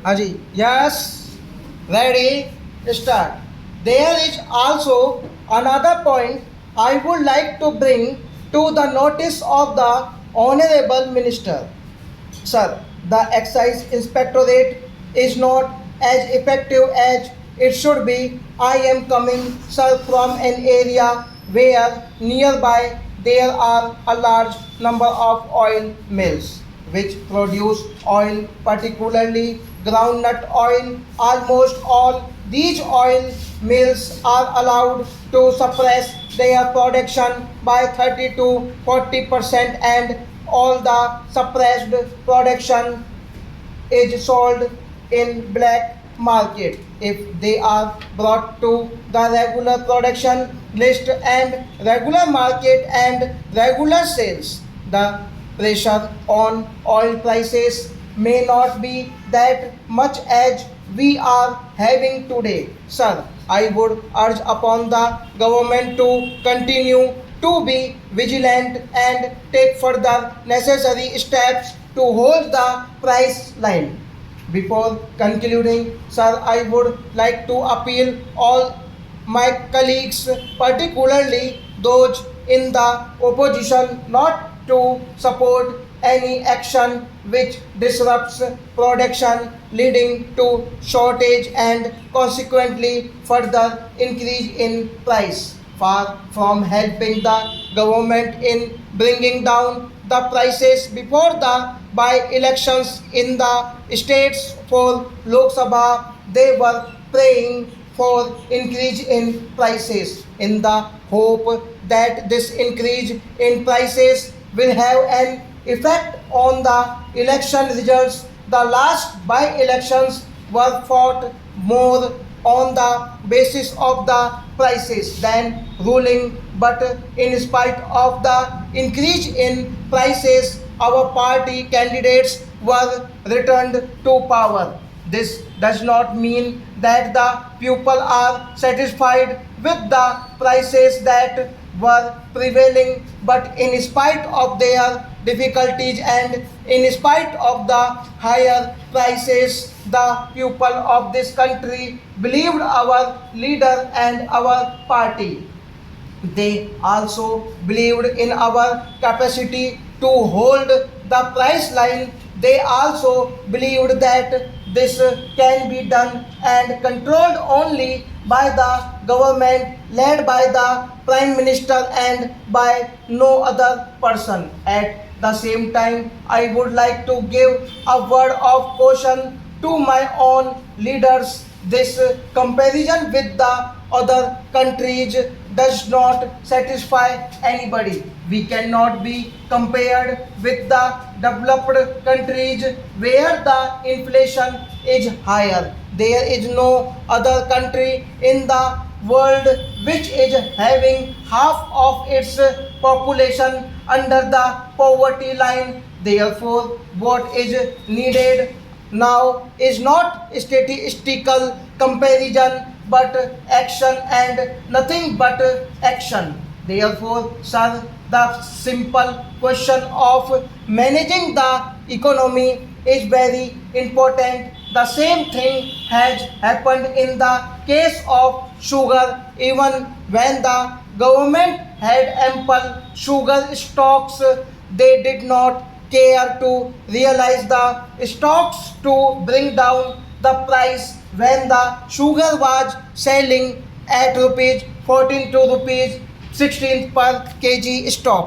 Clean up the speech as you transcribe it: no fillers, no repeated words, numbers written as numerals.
Haji, yes, ready, start. There is also another point I would like to bring to the notice of the Honorable Minister. Sir, the excise inspectorate is not as effective as it should be. I am coming, sir, from an area where nearby there are a large number of oil mills which produce oil, particularly groundnut oil. Almost all these oil mills are allowed to suppress their production by 30 to 40%, and all the suppressed production is sold in black market. If they are brought to the regular production list and regular market and regular sales, the pressure on oil prices may not be that much as we are having today. Sir, I would urge upon the government to continue to be vigilant and take further necessary steps to hold the price line. Before concluding, sir, I would like to appeal all my colleagues, particularly those in the opposition, not to support any action which disrupts production, leading to shortage and consequently further increase in price. Far from helping the government in bringing down the prices before the by-elections in the states for Lok Sabha, they were praying for increase in prices in the hope that this increase in prices will have an effect on the election results. The last by-elections were fought more on the basis of the prices than ruling, but in spite of the increase in prices, our party candidates were returned to power. This does not mean that the people are satisfied with the prices that were prevailing, but in spite of their difficulties and in spite of the higher prices, the people of this country believed our leader and our party. They also believed in our capacity to hold the price line. They also believed that this can be done and controlled only by the government led by the Prime Minister and by no other person. At the same time, I would like to give a word of caution to my own leaders. This comparison with the other countries does not satisfy anybody. We cannot be compared with the developed countries where the inflation is higher. There is no other country in the world which is having half of its population under the poverty line. Therefore, what is needed now is not statistical comparison but action and nothing but action. Therefore, sir, the simple question of managing the economy is very important. The same thing has happened in the case of sugar. Even when the government had ample sugar stocks, they did not care to realize the stocks to bring down the price when the sugar was selling at rupees 14 to rupees 16 per kg stock.